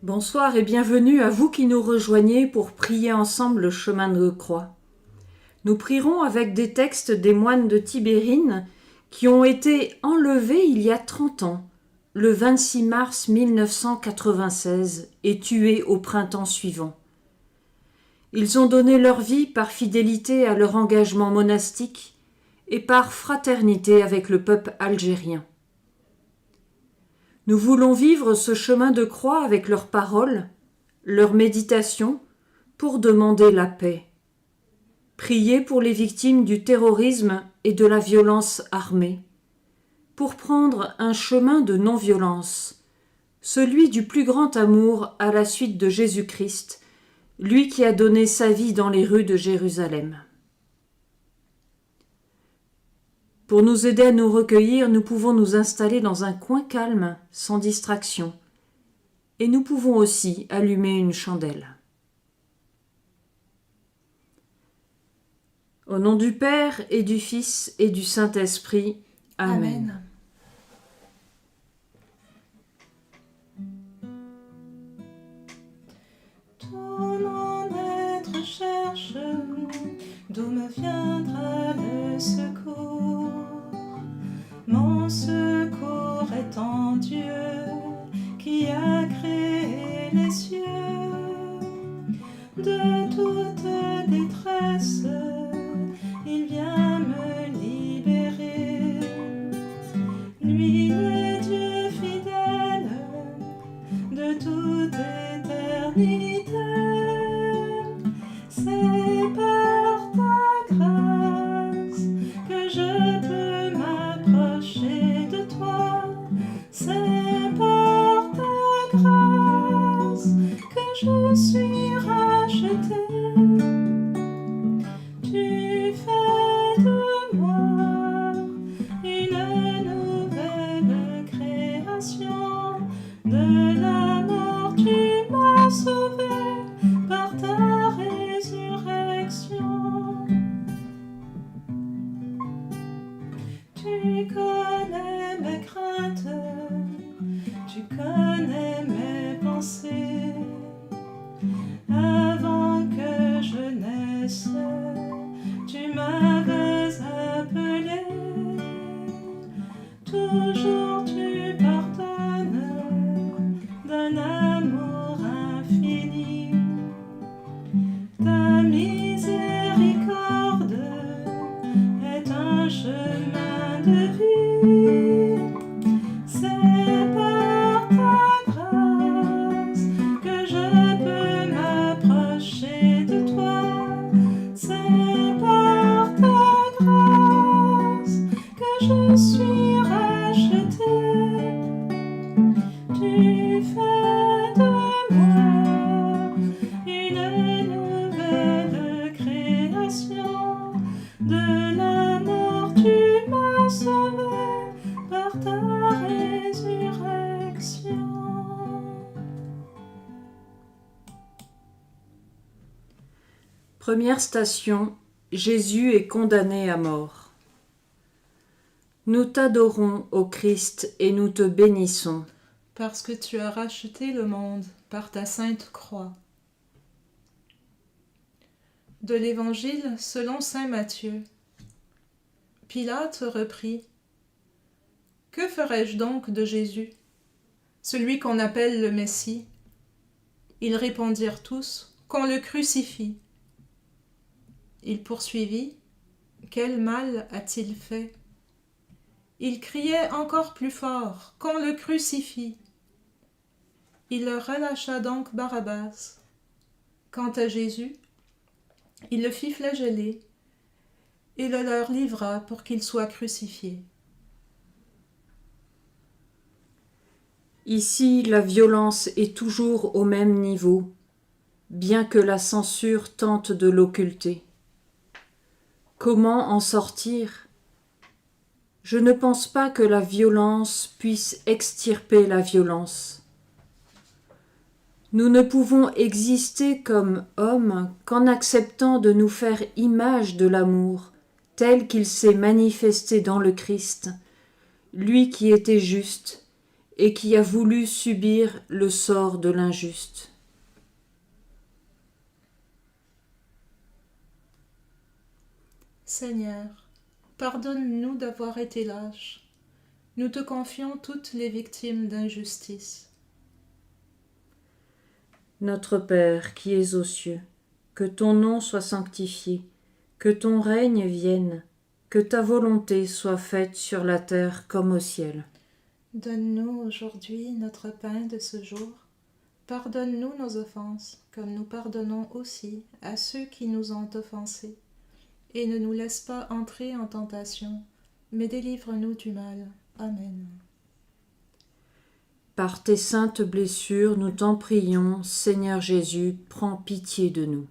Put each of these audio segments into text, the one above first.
Bonsoir et bienvenue à vous qui nous rejoignez pour prier ensemble le chemin de croix. Nous prierons avec des textes des moines de Tibérine qui ont été enlevés il y a 30 ans, le 26 mars 1996, et tués au printemps suivant. Ils ont donné leur vie par fidélité à leur engagement monastique et par fraternité avec le peuple algérien. Nous voulons vivre ce chemin de croix avec leurs paroles, leurs méditations, pour demander la paix. Prier pour les victimes du terrorisme et de la violence armée, pour prendre un chemin de non-violence, celui du plus grand amour à la suite de Jésus-Christ, lui qui a donné sa vie dans les rues de Jérusalem. Pour nous aider à nous recueillir, nous pouvons nous installer dans un coin calme, sans distraction, et nous pouvons aussi allumer une chandelle. Au nom du Père et du Fils et du Saint-Esprit. Amen. Tout mon être cherche, d'où me viendra le secours. Mon secours est en Dieu, qui a créé les cieux. De toute détresse, il vient me libérer. Lui, le Dieu fidèle, de toute éternité. C'est par ta grâce que je peux m'approcher de toi. C'est par ta grâce que je suis racheté. Tu fais de moi une nouvelle création. De la mort tu m'as sauvé par ta résurrection. Tu connais mes craintes, tu connais mes pensées. Avant que je naisse, tu m'avais appelé. Toujours tu pardonnes d'un amour infini. Ta miséricorde est un chemin de vie. C'est par ta grâce que je peux m'approcher de toi. C'est par ta grâce que je suis racheté. Tu fais de moi une nouvelle création. De la mort tu m'as sauvé par ta résurrection. Première station, Jésus est condamné à mort. Nous t'adorons, ô Christ, et nous te bénissons. Parce que tu as racheté le monde par ta sainte croix. De l'Évangile selon saint Matthieu. Pilate reprit. Que ferai-je donc de Jésus, celui qu'on appelle le Messie? Ils répondirent tous, qu'on le crucifie. Il poursuivit, quel mal a-t-il fait? Il criait encore plus fort, qu'on le crucifie. Il leur relâcha donc Barabbas. Quant à Jésus, il le fit flageller et le leur livra pour qu'il soit crucifié. Ici, la violence est toujours au même niveau, bien que la censure tente de l'occulter. Comment en sortir? Je ne pense pas que la violence puisse extirper la violence. Nous ne pouvons exister comme hommes qu'en acceptant de nous faire image de l'amour, tel qu'il s'est manifesté dans le Christ, lui qui était juste et qui a voulu subir le sort de l'injuste. Seigneur, pardonne-nous d'avoir été lâches. Nous te confions toutes les victimes d'injustice. Notre Père qui es aux cieux, que ton nom soit sanctifié, que ton règne vienne, que ta volonté soit faite sur la terre comme au ciel. Donne-nous aujourd'hui notre pain de ce jour. Pardonne-nous nos offenses, comme nous pardonnons aussi à ceux qui nous ont offensés. Et ne nous laisse pas entrer en tentation, mais délivre-nous du mal. Amen. Par tes saintes blessures, nous t'en prions, Seigneur Jésus, prends pitié de nous.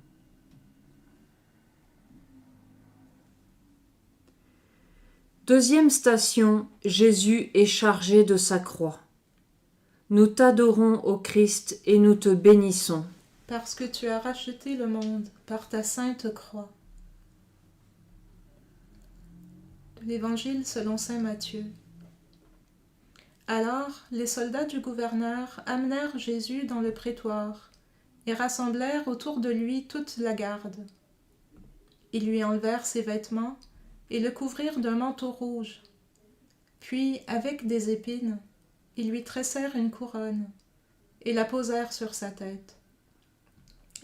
Deuxième station, Jésus est chargé de sa croix. Nous t'adorons, ô Christ, et nous te bénissons. Parce que tu as racheté le monde par ta sainte croix. De l'Évangile selon saint Matthieu. Alors, les soldats du gouverneur amenèrent Jésus dans le prétoire et rassemblèrent autour de lui toute la garde. Ils lui enlevèrent ses vêtements et le couvrirent d'un manteau rouge. Puis, avec des épines, ils lui tressèrent une couronne et la posèrent sur sa tête.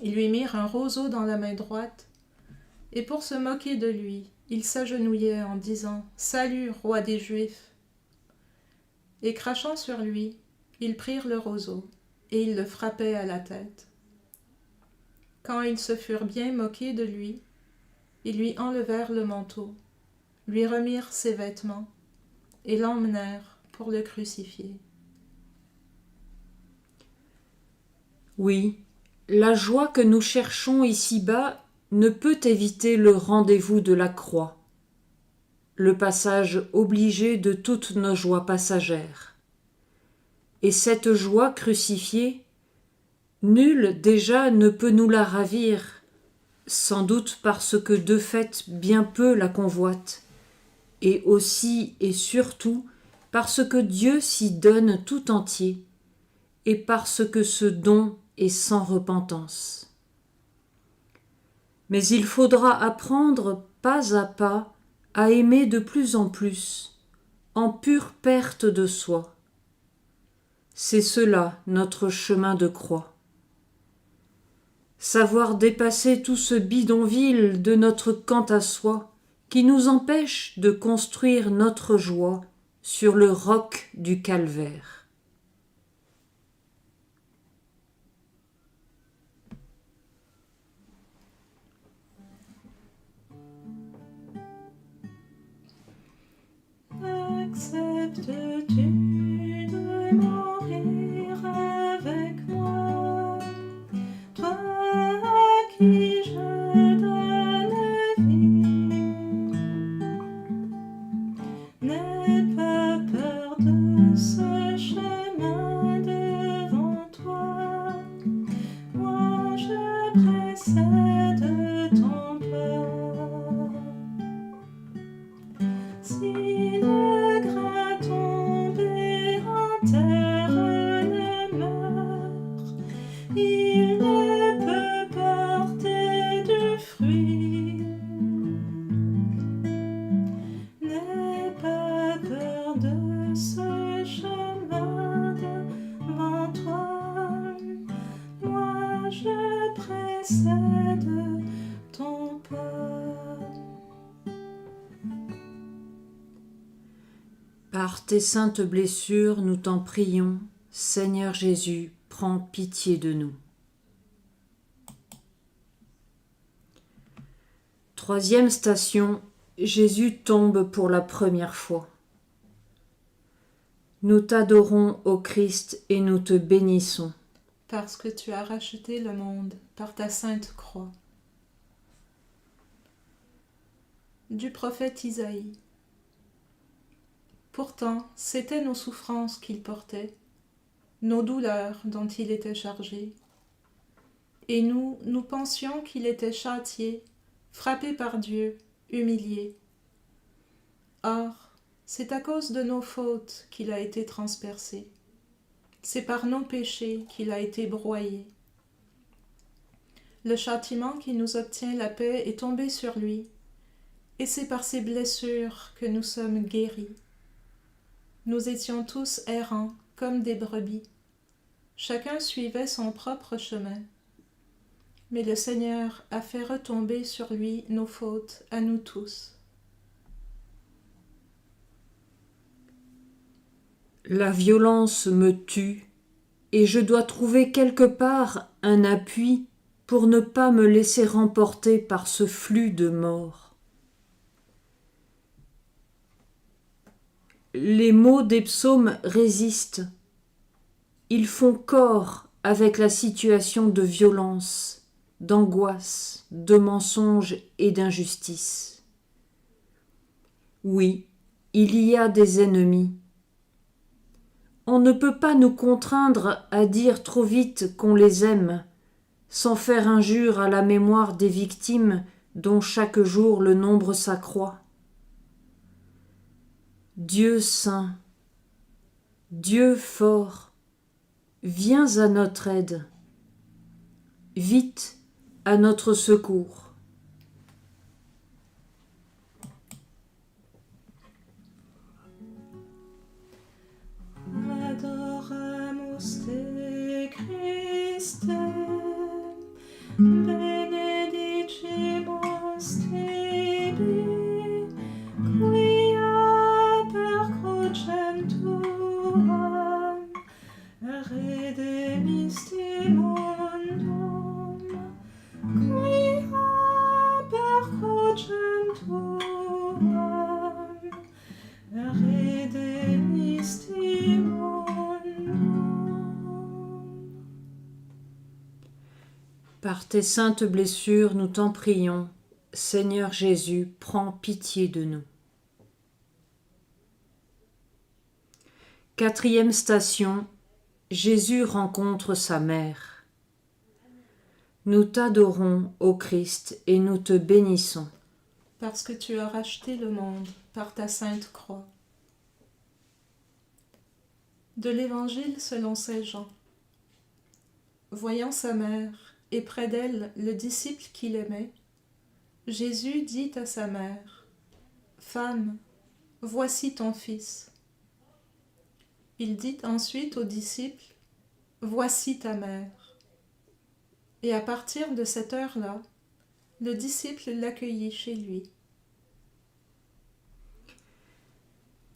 Ils lui mirent un roseau dans la main droite, et pour se moquer de lui, ils s'agenouillaient en disant « Salut, roi des Juifs !» Et crachant sur lui, ils prirent le roseau, et ils le frappaient à la tête. Quand ils se furent bien moqués de lui, ils lui enlevèrent le manteau, lui remirent ses vêtements, et l'emmenèrent pour le crucifier. Oui, la joie que nous cherchons ici-bas ne peut éviter le rendez-vous de la croix, le passage obligé de toutes nos joies passagères. Et cette joie crucifiée, nul déjà ne peut nous la ravir, sans doute parce que de fait bien peu la convoitent, et aussi et surtout parce que Dieu s'y donne tout entier, et parce que ce don est sans repentance. Mais il faudra apprendre pas à pas à aimer de plus en plus, en pure perte de soi. C'est cela notre chemin de croix. Savoir dépasser tout ce bidonville de notre quant à soi qui nous empêche de construire notre joie sur le roc du calvaire. Acceptes-tu de mourir avec moi, toi à qui je donne la vie? N'aie pas peur de ce chemin devant toi, moi je précède ton pas. Si le grain tombé en terre ne meurt, il ne peut porter du fruit. N'aie pas peur de ce chemin devant toi, moi je précède ton pas. Par tes saintes blessures, nous t'en prions, Seigneur Jésus, prends pitié de nous. Troisième station, Jésus tombe pour la première fois. Nous t'adorons, ô Christ, et nous te bénissons. Parce que tu as racheté le monde par ta sainte croix. Du prophète Isaïe. Pourtant, c'étaient nos souffrances qu'il portait, nos douleurs dont il était chargé. Et nous pensions qu'il était châtié, frappé par Dieu, humilié. Or, c'est à cause de nos fautes qu'il a été transpercé, C'est par nos péchés qu'il a été broyé. Le châtiment qui nous obtient la paix est tombé sur lui, et c'est par ses blessures que nous sommes guéris. Nous étions tous errants comme des brebis. Chacun suivait son propre chemin. Mais le Seigneur a fait retomber sur lui nos fautes à nous tous. La violence me tue, et je dois trouver quelque part un appui pour ne pas me laisser remporter par ce flux de mort. Les mots des psaumes résistent. Ils font corps avec la situation de violence, d'angoisse, de mensonge et d'injustice. Oui, il y a des ennemis. On ne peut pas nous contraindre à dire trop vite qu'on les aime, sans faire injure à la mémoire des victimes dont chaque jour le nombre s'accroît. Dieu saint, Dieu fort, viens à notre aide, vite à notre secours. Adoramus te Christe, benedicimus tibi, quia per crucem tuam redemisti mundum, quia per crucem tuam redemisti mundum. Par tes saintes blessures, nous t'en prions. Seigneur Jésus, prends pitié de nous. 4e station, Jésus rencontre sa mère. Nous t'adorons, ô Christ, et nous te bénissons. Parce que tu as racheté le monde par ta sainte croix. De l'Évangile selon saint Jean. Voyant sa mère, et près d'elle le disciple qu'il aimait, Jésus dit à sa mère, « Femme, voici ton fils. » Il dit ensuite au disciple, « Voici ta mère. » Et à partir de cette heure-là, le disciple l'accueillit chez lui.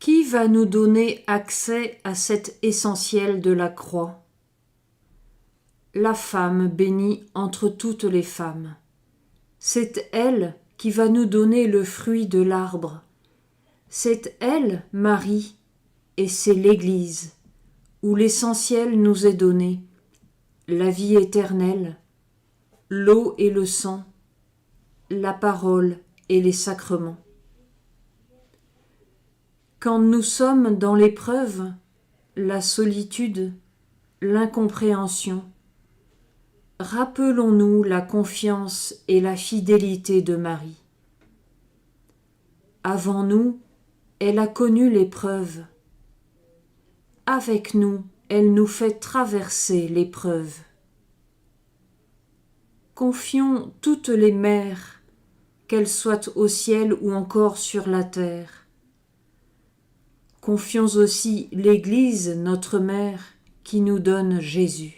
Qui va nous donner accès à cet essentiel de la croix ? La femme bénie entre toutes les femmes. C'est elle qui va nous donner le fruit de l'arbre. C'est elle, Marie, et c'est l'Église, où l'essentiel nous est donné, la vie éternelle, l'eau et le sang, la parole et les sacrements. Quand nous sommes dans l'épreuve, la solitude, l'incompréhension, rappelons-nous la confiance et la fidélité de Marie. Avant nous, elle a connu l'épreuve. Avec nous, elle nous fait traverser l'épreuve. Confions toutes les mères, qu'elles soient au ciel ou encore sur la terre. Confions aussi l'Église, notre mère, qui nous donne Jésus.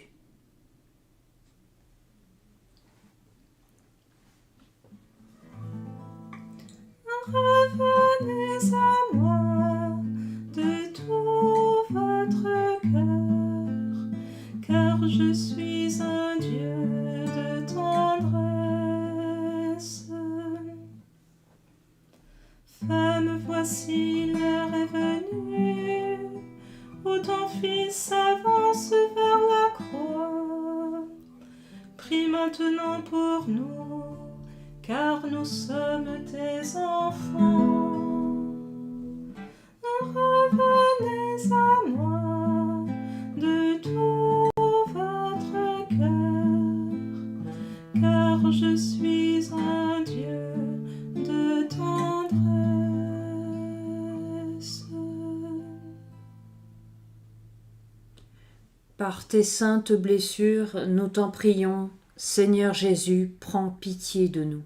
Revenez à moi de tout votre cœur, car je suis un Dieu de tendresse. Femme, voici l'heure est venue, où ton Fils s'avance vers la croix. Prie maintenant pour nous, car nous sommes tes enfants. Revenez à moi de tout votre cœur, car je suis un Dieu de tendresse. Par tes saintes blessures, nous t'en prions, Seigneur Jésus, prends pitié de nous.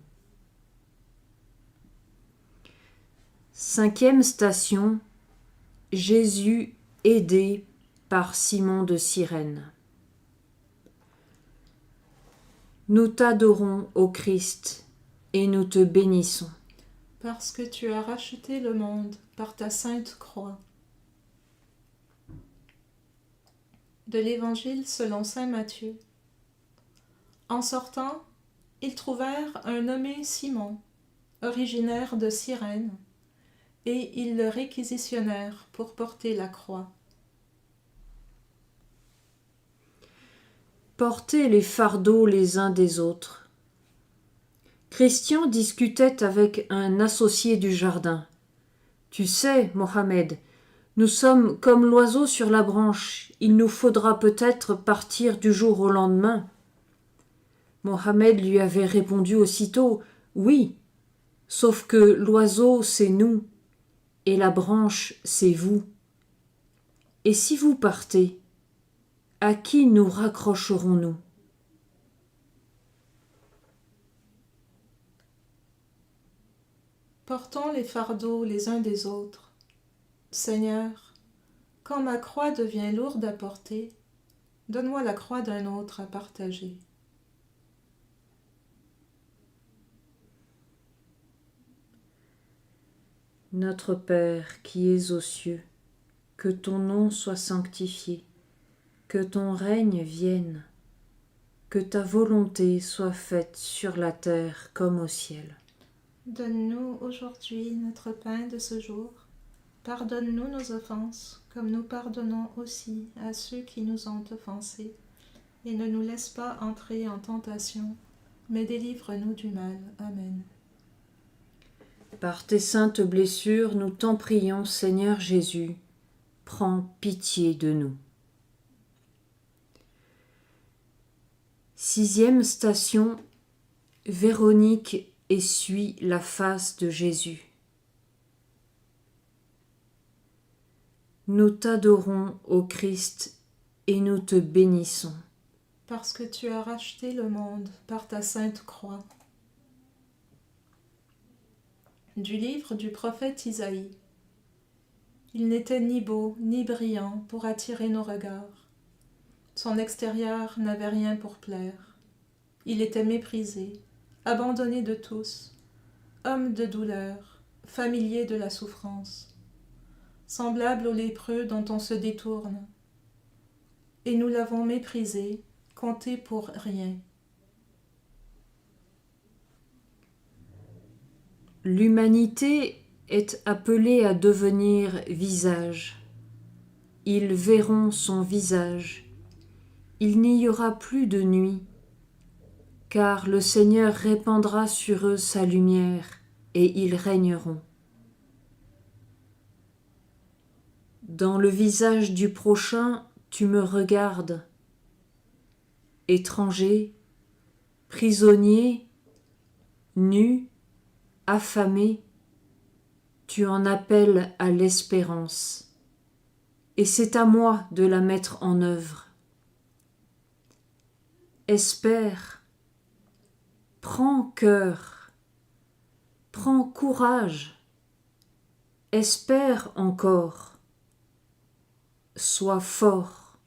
5e station, Jésus aidé par Simon de Cyrène. Nous t'adorons, ô Christ, et nous te bénissons. Parce que tu as racheté le monde par ta sainte croix. De l'Évangile selon saint Matthieu. En sortant, ils trouvèrent un nommé Simon, originaire de Cyrène, et ils le réquisitionnèrent pour porter la croix. Portez les fardeaux les uns des autres. Christian discutait avec un associé du jardin. « Tu sais, Mohamed, nous sommes comme l'oiseau sur la branche, il nous faudra peut-être partir du jour au lendemain. » Mohamed lui avait répondu aussitôt « Oui, sauf que l'oiseau c'est nous, et la branche c'est vous. Et si vous partez, à qui nous raccrocherons-nous ? » Portons les fardeaux les uns des autres. Seigneur, quand ma croix devient lourde à porter, donne-moi la croix d'un autre à partager. Notre Père qui es aux cieux, que ton nom soit sanctifié, que ton règne vienne, que ta volonté soit faite sur la terre comme au ciel. Donne-nous aujourd'hui notre pain de ce jour. Pardonne-nous nos offenses, comme nous pardonnons aussi à ceux qui nous ont offensés. Et ne nous laisse pas entrer en tentation, mais délivre-nous du mal. Amen. Par tes saintes blessures, nous t'en prions, Seigneur Jésus, prends pitié de nous. 6e station, Véronique essuie la face de Jésus. Nous t'adorons, ô Christ, et nous te bénissons. Parce que tu as racheté le monde par ta sainte croix. Du livre du prophète Isaïe. Il n'était ni beau ni brillant pour attirer nos regards. Son extérieur n'avait rien pour plaire. Il était méprisé, abandonné de tous, homme de douleur, familier de la souffrance, semblable aux lépreux dont on se détourne. Et nous l'avons méprisé, compté pour rien. L'humanité est appelée à devenir visage. Ils verront son visage. Il n'y aura plus de nuit, car le Seigneur répandra sur eux sa lumière, et ils régneront. Dans le visage du prochain, tu me regardes. Étranger, prisonnier, nu, affamé, tu en appelles à l'espérance, et c'est à moi de la mettre en œuvre. Espère, prends cœur, prends courage, espère encore, sois fort.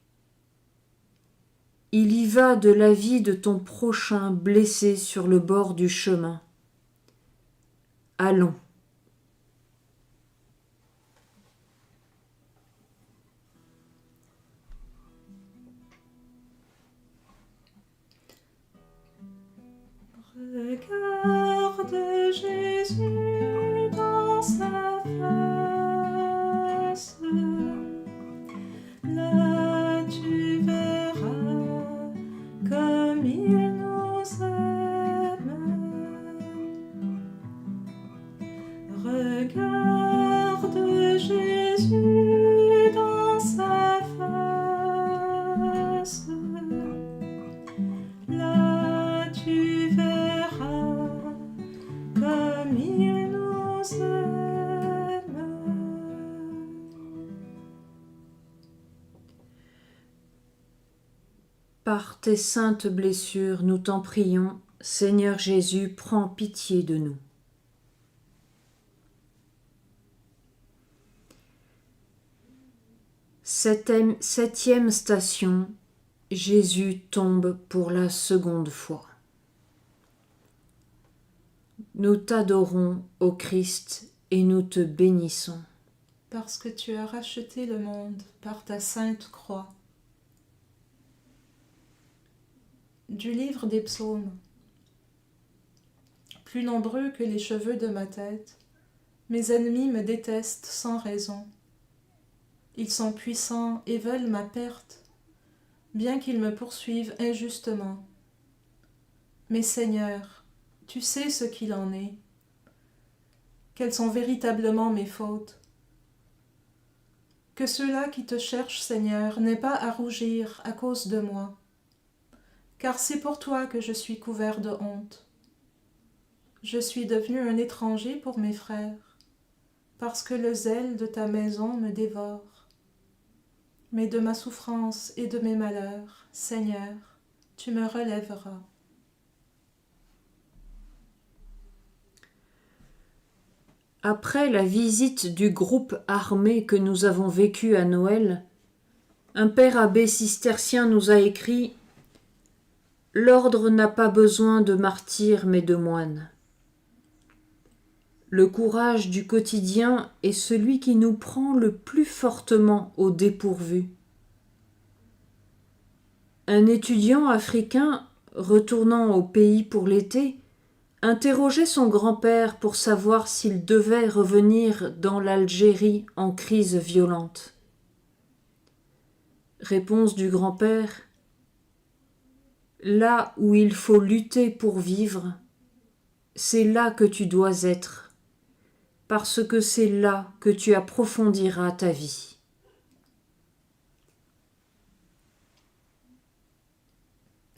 Il y va de la vie de ton prochain blessé sur le bord du chemin. Allons. Regarde Jésus dans sa face, là tu verras comme il nous aime. Par tes saintes blessures, nous t'en prions, Seigneur Jésus, prends pitié de nous. Septième station, Jésus tombe pour la seconde fois. Nous t'adorons, ô Christ, et nous te bénissons. Parce que tu as racheté le monde par ta sainte croix. Du livre des psaumes. Plus nombreux que les cheveux de ma tête, mes ennemis me détestent sans raison. Ils sont puissants et veulent ma perte, bien qu'ils me poursuivent injustement. Mais Seigneur, tu sais ce qu'il en est. Quelles sont véritablement mes fautes? Que ceux-là qui te cherchent, Seigneur, n'aient pas à rougir à cause de moi, car c'est pour toi que je suis couvert de honte. Je suis devenu un étranger pour mes frères, parce que le zèle de ta maison me dévore. Mais de ma souffrance et de mes malheurs, Seigneur, tu me relèveras. Après la visite du groupe armé que nous avons vécu à Noël, un père abbé cistercien nous a écrit « L'ordre n'a pas besoin de martyrs mais de moines. » Le courage du quotidien est celui qui nous prend le plus fortement au dépourvu. Un étudiant africain, retournant au pays pour l'été, interrogeait son grand-père pour savoir s'il devait revenir dans l'Algérie en crise violente. Réponse du grand-père: là où il faut lutter pour vivre, c'est là que tu dois être, parce que c'est là que tu approfondiras ta vie.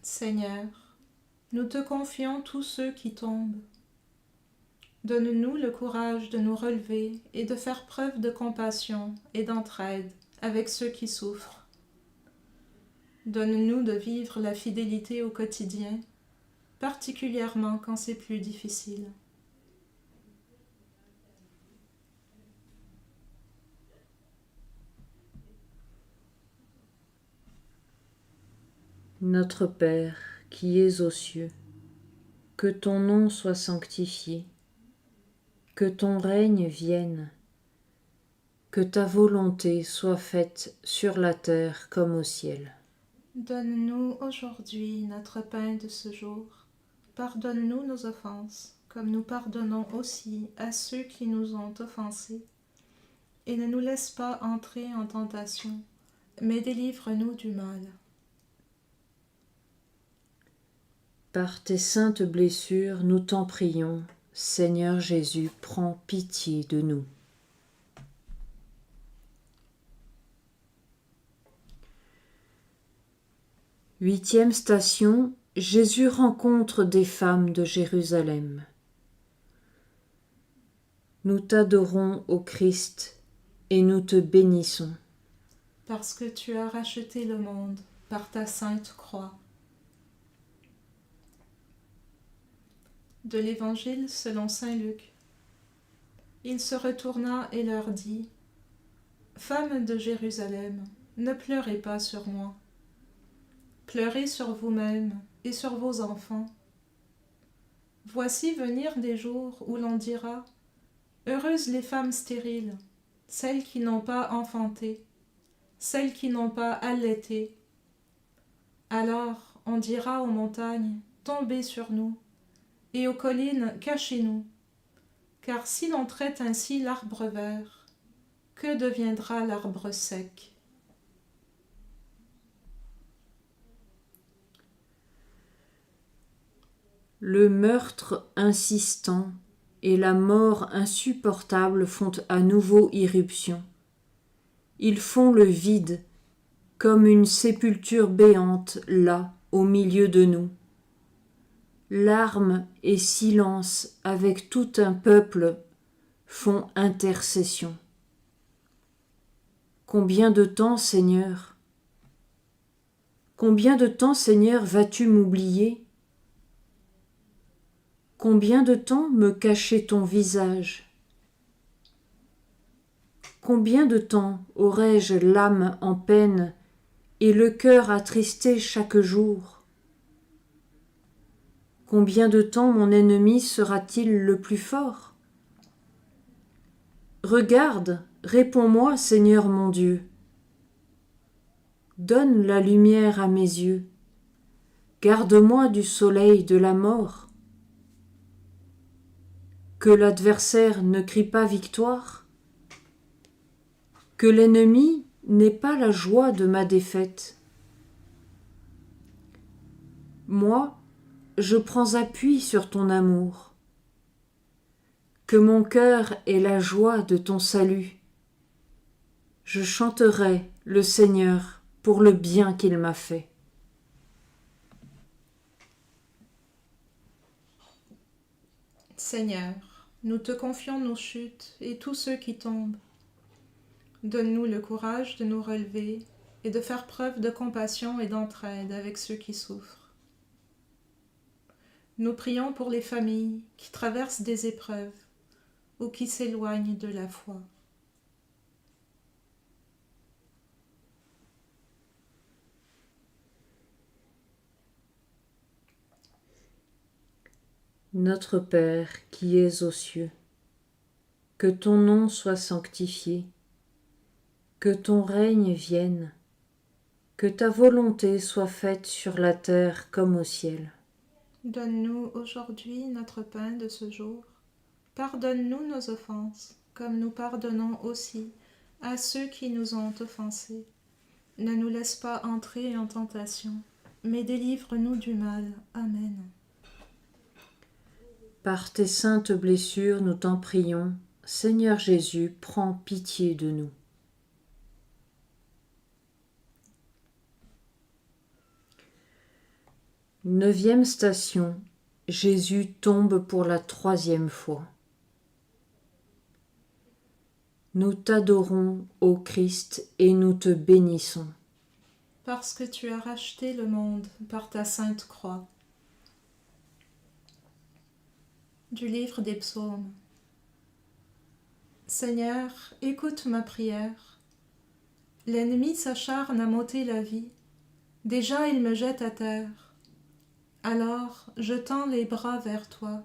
Seigneur, nous te confions tous ceux qui tombent. Donne-nous le courage de nous relever et de faire preuve de compassion et d'entraide avec ceux qui souffrent. Donne-nous de vivre la fidélité au quotidien, particulièrement quand c'est plus difficile. Notre Père, qui es aux cieux, que ton nom soit sanctifié, que ton règne vienne, que ta volonté soit faite sur la terre comme au ciel. Donne-nous aujourd'hui notre pain de ce jour. Pardonne-nous nos offenses, comme nous pardonnons aussi à ceux qui nous ont offensés. Et ne nous laisse pas entrer en tentation, mais délivre-nous du mal. Par tes saintes blessures, nous t'en prions, Seigneur Jésus, prends pitié de nous. Huitième station, Jésus rencontre des femmes de Jérusalem. Nous t'adorons, ô Christ, et nous te bénissons. Parce que tu as racheté le monde par ta sainte croix. De l'Évangile selon saint Luc. Il se retourna et leur dit: Femmes de Jérusalem, ne pleurez pas sur moi. Pleurez sur vous-mêmes et sur vos enfants. Voici venir des jours où l'on dira: Heureuses les femmes stériles, celles qui n'ont pas enfanté, celles qui n'ont pas allaité. Alors on dira aux montagnes: Tombez sur nous, et aux collines: Cachez-nous. Car si l'on traite ainsi l'arbre vert, que deviendra l'arbre sec? Le meurtre insistant et la mort insupportable font à nouveau irruption. Ils font le vide, comme une sépulture béante là, au milieu de nous. Larmes et silence avec tout un peuple font intercession. Combien de temps, Seigneur? Combien de temps, Seigneur, vas-tu m'oublier? Combien de temps me cacher ton visage? Combien de temps aurai-je l'âme en peine et le cœur attristé chaque jour? Combien de temps mon ennemi sera-t-il le plus fort? Regarde, réponds-moi, Seigneur mon Dieu. Donne la lumière à mes yeux. Garde-moi du soleil de la mort. Que l'adversaire ne crie pas victoire. Que l'ennemi n'ait pas la joie de ma défaite. Moi, je prends appui sur ton amour. Que mon cœur ait la joie de ton salut. Je chanterai le Seigneur pour le bien qu'il m'a fait. Seigneur, nous te confions nos chutes et tous ceux qui tombent. Donne-nous le courage de nous relever et de faire preuve de compassion et d'entraide avec ceux qui souffrent. Nous prions pour les familles qui traversent des épreuves ou qui s'éloignent de la foi. Notre Père qui es aux cieux, que ton nom soit sanctifié, que ton règne vienne, que ta volonté soit faite sur la terre comme au ciel. Donne-nous aujourd'hui notre pain de ce jour. Pardonne-nous nos offenses, comme nous pardonnons aussi à ceux qui nous ont offensés. Ne nous laisse pas entrer en tentation, mais délivre-nous du mal. Amen. Par tes saintes blessures, nous t'en prions, Seigneur Jésus, prends pitié de nous. Neuvième station, Jésus tombe pour la 3e fois. Nous t'adorons, ô Christ, et nous te bénissons. Parce que tu as racheté le monde par ta sainte croix. Du livre des psaumes. Seigneur, écoute ma prière. L'ennemi s'acharne à m'ôter la vie. Déjà il me jette à terre. Alors je tends les bras vers toi.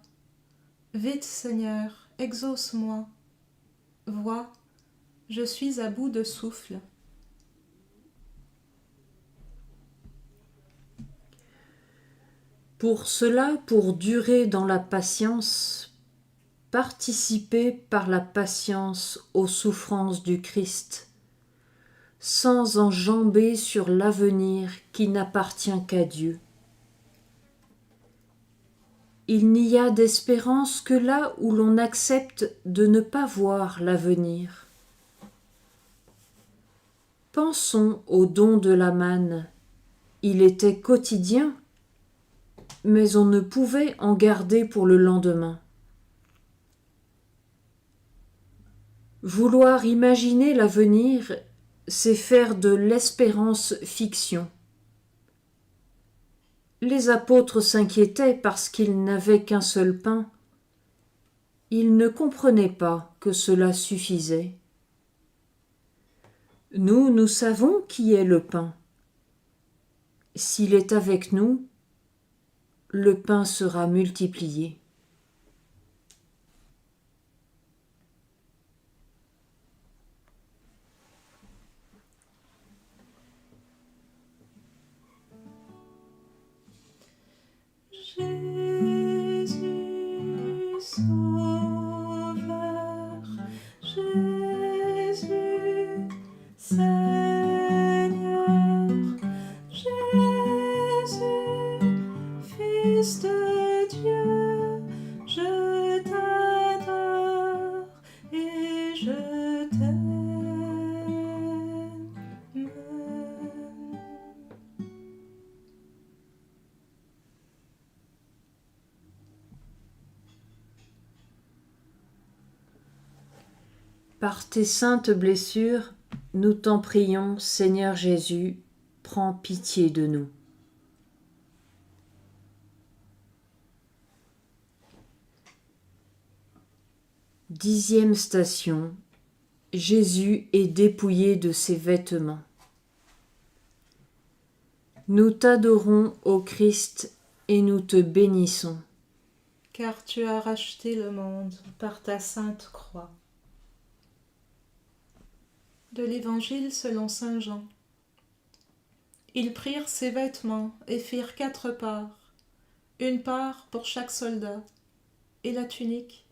Vite, Seigneur, exauce-moi. Vois, je suis à bout de souffle. Pour cela, pour durer dans la patience, participer par la patience aux souffrances du Christ, sans enjamber sur l'avenir qui n'appartient qu'à Dieu. Il n'y a d'espérance que là où l'on accepte de ne pas voir l'avenir. Pensons au don de la manne. Il était quotidien, mais on ne pouvait en garder pour le lendemain. Vouloir imaginer l'avenir, c'est faire de l'espérance fiction. Les apôtres s'inquiétaient parce qu'ils n'avaient qu'un seul pain. Ils ne comprenaient pas que cela suffisait. Nous savons qui est le pain. S'il est avec nous, le pain sera multiplié. Jésus, Sauveur, Jésus, Seigneur, Jésus, Fils de Dieu, je t'adore et je t'aime. Par tes saintes blessures, nous t'en prions, Seigneur Jésus, prends pitié de nous. Dixième station. Jésus est dépouillé de ses vêtements. Nous t'adorons, ô Christ, et nous te bénissons. Car tu as racheté le monde par ta sainte croix. De l'Évangile selon saint Jean. Ils prirent ses vêtements et firent 4 parts, une part pour chaque soldat, et la tunique,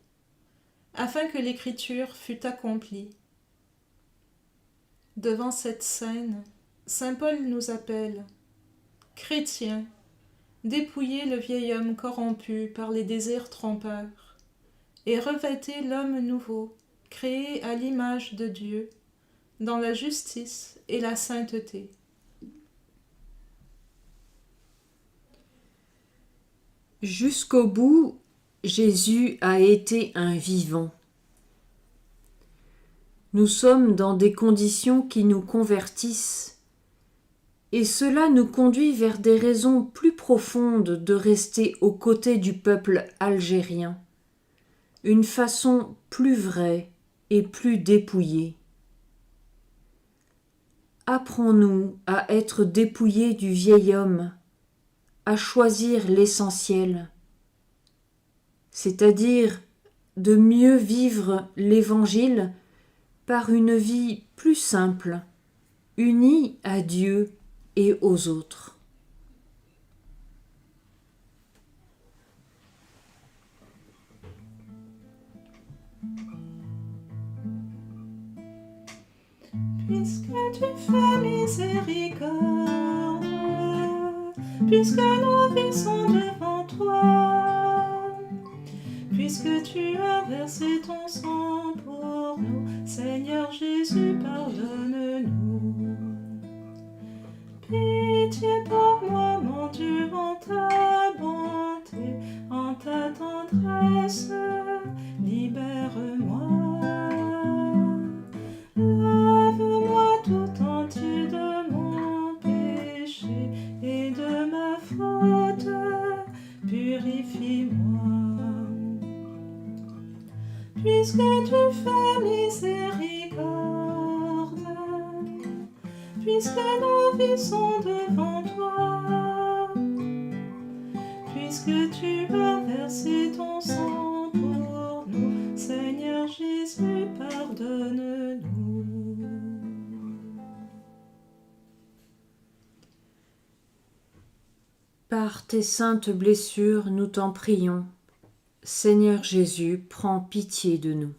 afin que l'écriture fût accomplie. Devant cette scène, saint Paul nous appelle « Chrétiens, dépouillez le vieil homme corrompu par les désirs trompeurs, et revêtez l'homme nouveau, créé à l'image de Dieu, dans la justice et la sainteté. » Jusqu'au bout, Jésus a été un vivant. Nous sommes dans des conditions qui nous convertissent, et cela nous conduit vers des raisons plus profondes de rester aux côtés du peuple algérien, une façon plus vraie et plus dépouillée. Apprends-nous à être dépouillés du vieil homme, à choisir l'essentiel, c'est-à-dire de mieux vivre l'Évangile par une vie plus simple, unie à Dieu et aux autres. Puisque tu fais miséricorde, puisque nos vies sont devant toi, puisque tu as versé ton sang pour nous, Seigneur Jésus, pardonne-nous. Pitié pour moi, mon Dieu, en ta bonté, en ta tendresse, libère-moi. Lave-moi tout entier de mon péché et de ma faute, purifie-moi. Puisque tu fais miséricorde, puisque nos vies sont devant toi, puisque tu as versé ton sang pour nous, Seigneur Jésus, pardonne-nous. Par tes saintes blessures, nous t'en prions. Seigneur Jésus, prends pitié de nous.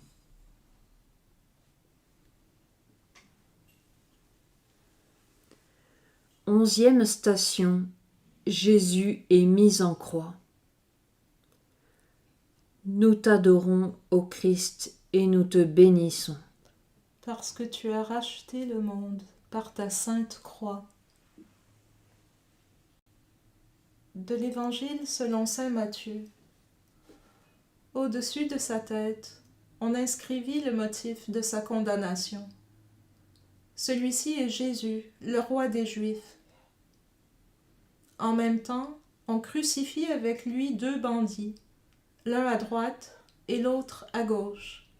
Onzième station. Jésus est mis en croix. Nous t'adorons, ô Christ, et nous te bénissons. Parce que tu as racheté le monde par ta sainte croix. De l'Évangile selon saint Matthieu. Au-dessus de sa tête, on inscrivit le motif de sa condamnation. Celui-ci est Jésus, le roi des Juifs. En même temps, on crucifie avec lui 2 bandits, l'un à droite et l'autre à gauche.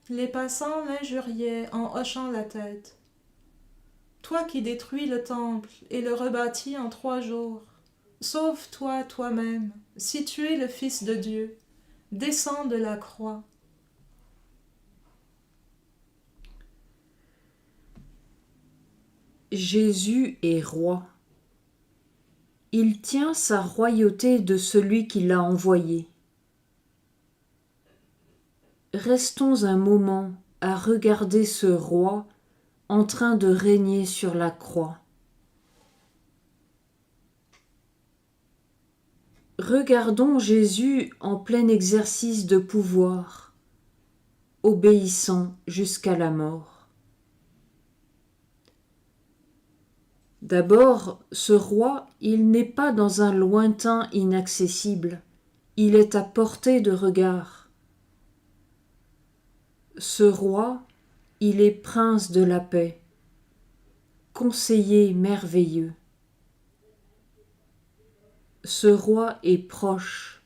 Les passants l'injuriaient en hochant la tête. « Toi qui détruis le temple et le rebâtis en 3 jours, sauve-toi toi-même, si tu es le Fils de Dieu, descends de la croix. » Jésus est roi. Il tient sa royauté de celui qui l'a envoyé. Restons un moment à regarder ce roi en train de régner sur la croix. Regardons Jésus en plein exercice de pouvoir, obéissant jusqu'à la mort. D'abord, ce roi, il n'est pas dans un lointain inaccessible, il est à portée de regard. Ce roi, il est prince de la paix. conseiller merveilleux. Ce roi est proche,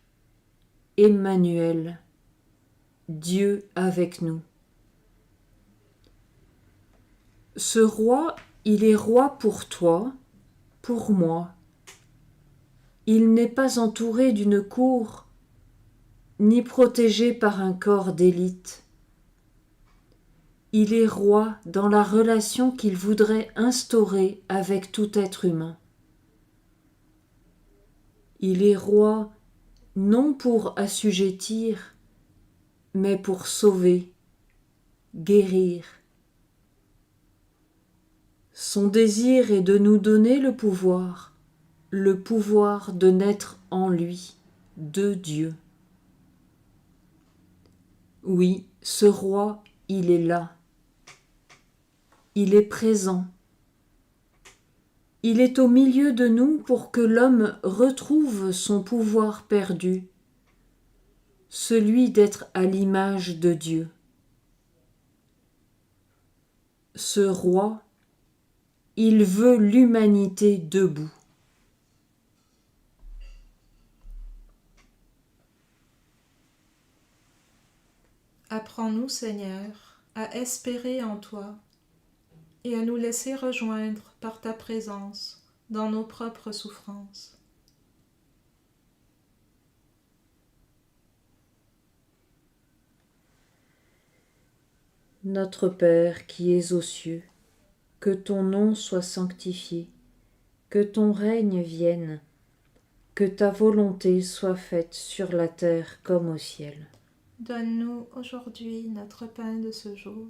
Emmanuel, Dieu avec nous. Ce roi, il est roi pour toi, pour moi. Il n'est pas entouré d'une cour, ni protégé par un corps d'élite. Il est roi dans la relation qu'il voudrait instaurer avec tout être humain. Il est roi non pour assujettir, mais pour sauver, guérir. Son désir est de nous donner le pouvoir de naître en lui, de Dieu. Oui, ce roi, il est là. Il est présent. Il est au milieu de nous pour que l'homme retrouve son pouvoir perdu, celui d'être à l'image de Dieu. Ce roi, il veut l'humanité debout. Apprends-nous, Seigneur, à espérer en toi et à nous laisser rejoindre par ta présence dans nos propres souffrances. Notre Père qui es aux cieux, que ton nom soit sanctifié, que ton règne vienne, que ta volonté soit faite sur la terre comme au ciel. Donne-nous aujourd'hui notre pain de ce jour.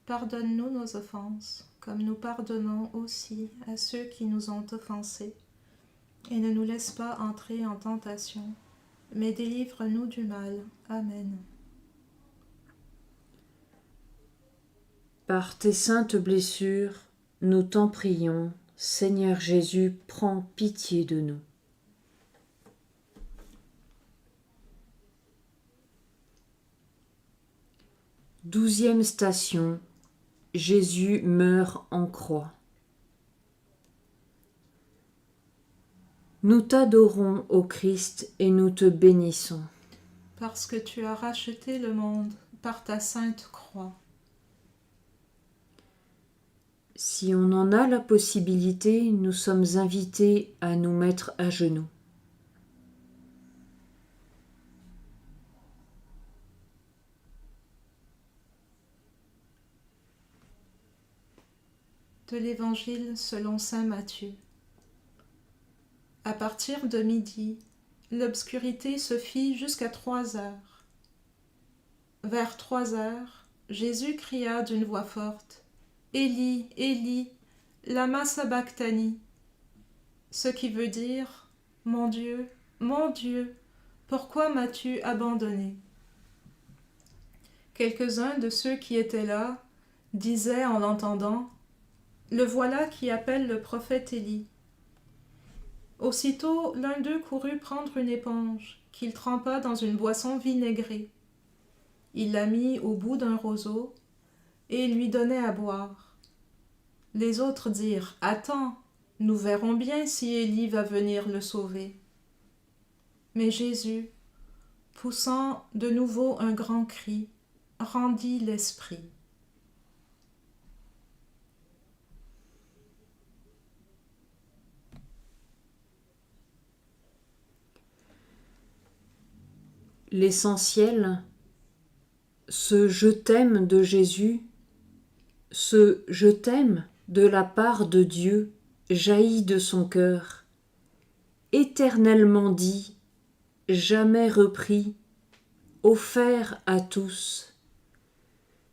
Pardonne-nous nos offenses, comme nous pardonnons aussi à ceux qui nous ont offensés. Et ne nous laisse pas entrer en tentation, mais délivre-nous du mal. Amen. Par tes saintes blessures, nous t'en prions, Seigneur Jésus, prends pitié de nous. Douzième station, Jésus meurt en croix. Nous t'adorons, ô Christ, et nous te bénissons. Parce que tu as racheté le monde par ta sainte croix. Si on en a la possibilité, nous sommes invités à nous mettre à genoux. De l'Évangile selon saint Matthieu. À partir de midi, l'obscurité se fit jusqu'à 3 heures. Vers 3 heures, Jésus cria d'une voix forte, « Élie, Élie, lama sabachthani » ce qui veut dire « Mon Dieu, pourquoi m'as-tu abandonné » Quelques-uns de ceux qui étaient là disaient en l'entendant, « Le voilà qui appelle le prophète Élie. » Aussitôt, l'un d'eux courut prendre une éponge, qu'il trempa dans une boisson vinaigrée. Il la mit au bout d'un roseau, et lui donnait à boire. Les autres dirent, « Attends, nous verrons bien si Élie va venir le sauver. » Mais Jésus, poussant de nouveau un grand cri, rendit l'esprit. L'essentiel, ce « je t'aime » de Jésus, ce « je t'aime » de la part de Dieu jaillit de son cœur, éternellement dit, jamais repris, offert à tous.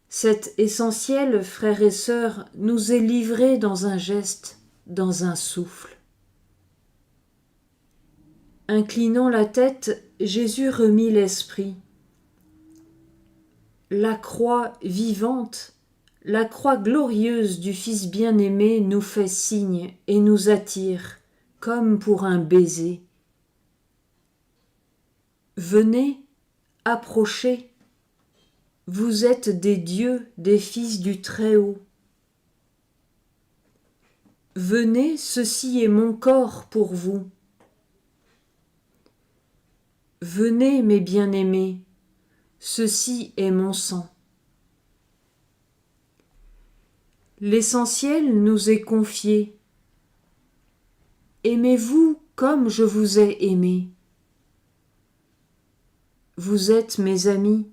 Cet essentiel, frères et sœurs, nous est livré dans un geste, dans un souffle. Inclinant la tête, Jésus remit l'esprit. La croix vivante, la croix glorieuse du Fils bien-aimé nous fait signe et nous attire, comme pour un baiser. Venez, approchez, vous êtes des dieux, des fils du Très-Haut. Venez, ceci est mon corps pour vous. Venez, mes bien-aimés, ceci est mon sang. L'essentiel nous est confié. Aimez-vous comme je vous ai aimé. Vous êtes mes amis.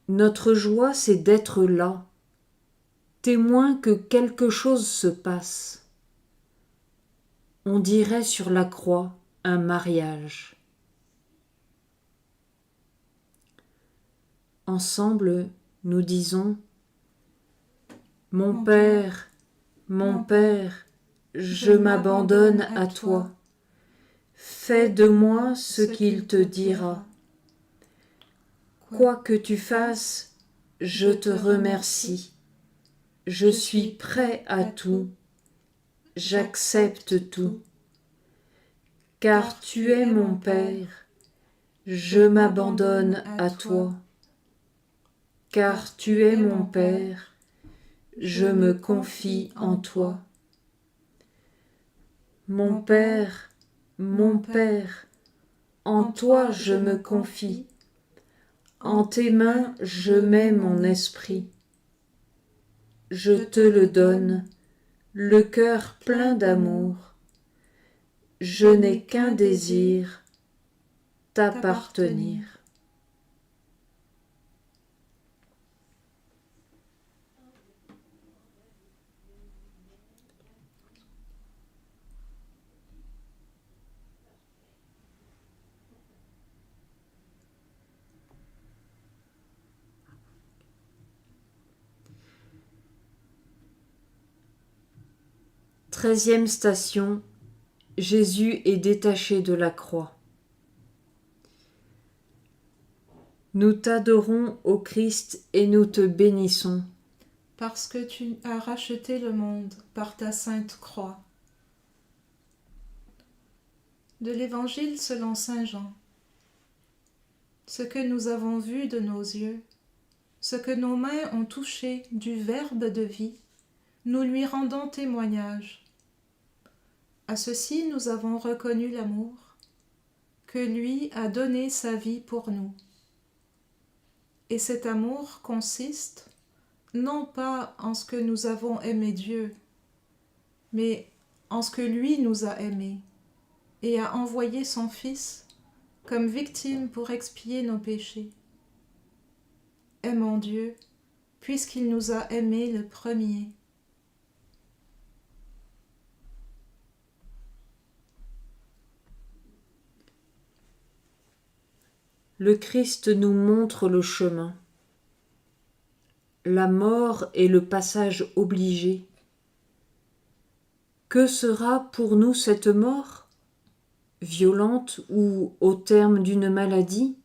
Notre joie, c'est d'être là, témoin que quelque chose se passe. On dirait sur la croix un mariage. Ensemble, nous disons « Mon Père, mon Père, je m'abandonne à toi. Fais de moi ce qu'il te dira. Quoi que tu fasses, je te remercie. Je suis prêt à tout. J'accepte tout. Car tu es mon Père, je m'abandonne à toi. Car tu es mon Père, je me confie en toi. Mon Père, en toi je me confie. En tes mains je mets mon esprit. Je te le donne, le cœur plein d'amour. Je n'ai qu'un désir, t'appartenir. Treizième station, Jésus est détaché de la croix. Nous t'adorons, ô Christ, et nous te bénissons. Parce que tu as racheté le monde par ta sainte croix. De l'Évangile selon saint Jean. Ce que nous avons vu de nos yeux, ce que nos mains ont touché du Verbe de vie, nous lui rendons témoignage. À ceci nous avons reconnu l'amour, que lui a donné sa vie pour nous. Et cet amour consiste non pas en ce que nous avons aimé Dieu, mais en ce que lui nous a aimés et a envoyé son Fils comme victime pour expier nos péchés. Aimons Dieu, puisqu'il nous a aimés le premier. Le Christ nous montre le chemin. La mort est le passage obligé. Que sera pour nous cette mort, violente ou au terme d'une maladie?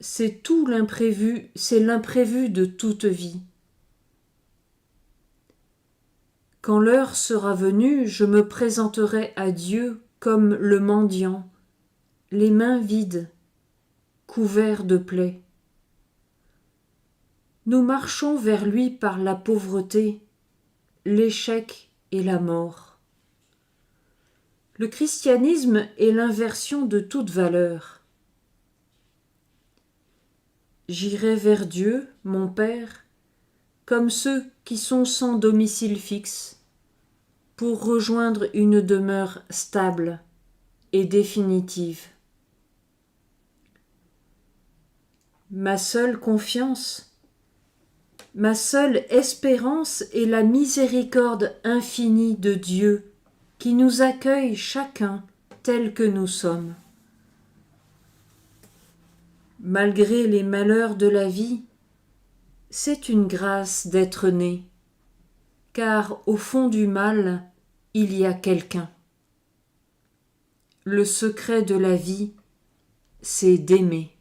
C'est tout l'imprévu, c'est l'imprévu de toute vie. Quand l'heure sera venue, je me présenterai à Dieu comme le mendiant, les mains vides, couverts de plaies. Nous marchons vers lui par la pauvreté, l'échec et la mort. Le christianisme est l'inversion de toute valeur. J'irai vers Dieu, mon Père, comme ceux qui sont sans domicile fixe, pour rejoindre une demeure stable et définitive. Ma seule confiance, ma seule espérance est la miséricorde infinie de Dieu qui nous accueille chacun tel que nous sommes. Malgré les malheurs de la vie, c'est une grâce d'être né, car au fond du mal, il y a quelqu'un. Le secret de la vie, c'est d'aimer.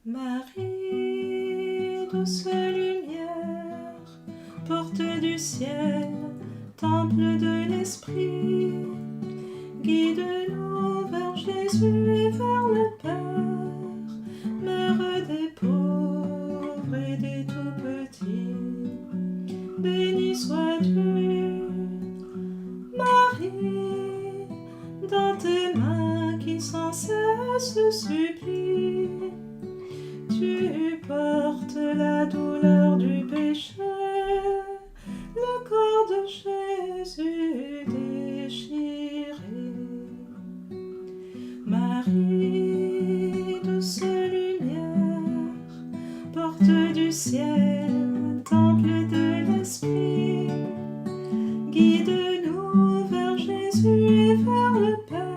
Marie, douce lumière, porte du ciel, temple de l'esprit, Guide-nous vers Jésus et vers le Père, Mère des pauvres et des tout-petits. Béni sois-tu, Marie, dans tes mains qui sans cesse supplient. Tu portes la douleur du péché, le corps de Jésus déchiré. Marie, douce lumière, porte du ciel, temple de l'esprit, guide-nous vers Jésus et vers le Père,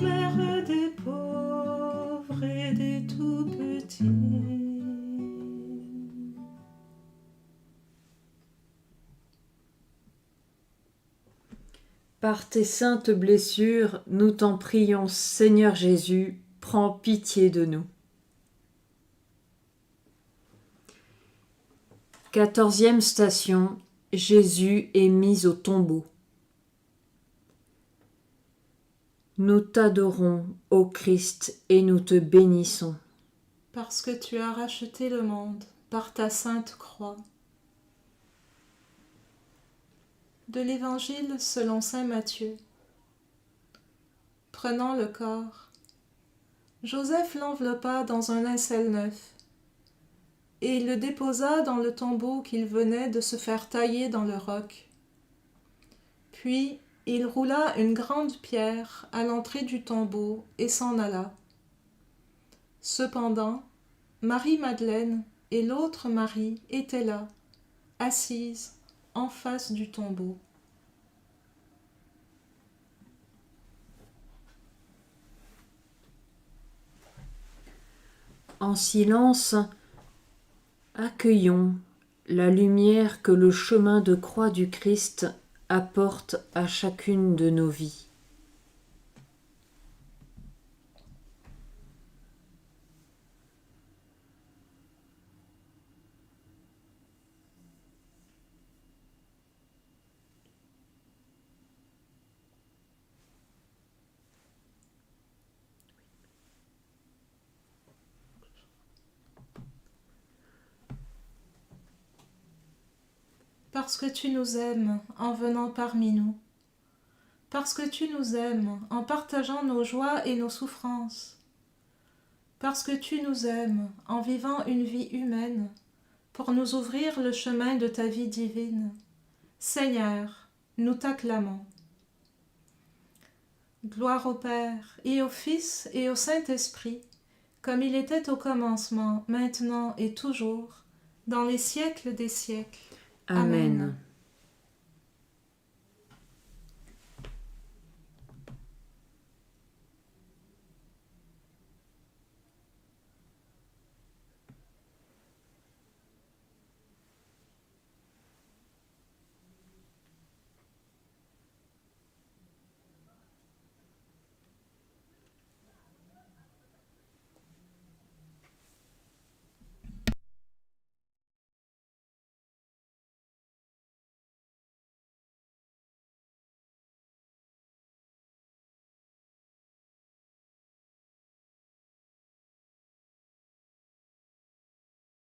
Mère des pauvres et des tout-petits. Par tes saintes blessures, nous t'en prions, Seigneur Jésus, prends pitié de nous. 14e station, Jésus est mis au tombeau. Nous t'adorons, ô Christ, et nous te bénissons. Parce que tu as racheté le monde par ta sainte croix. De l'Évangile selon saint Matthieu. Prenant le corps, Joseph l'enveloppa dans un linceul neuf, et il le déposa dans le tombeau qu'il venait de se faire tailler dans le roc. Puis il roula une grande pierre à l'entrée du tombeau et s'en alla. Cependant, Marie-Madeleine et l'autre Marie étaient là, assises en face du tombeau. En silence, accueillons la lumière que le chemin de croix du Christ apporte à chacune de nos vies. Parce que tu nous aimes en venant parmi nous, parce que tu nous aimes en partageant nos joies et nos souffrances, parce que tu nous aimes en vivant une vie humaine pour nous ouvrir le chemin de ta vie divine. Seigneur, nous t'acclamons. Gloire au Père, et au Fils, et au Saint-Esprit, comme il était au commencement, maintenant et toujours, dans les siècles des siècles. Amen.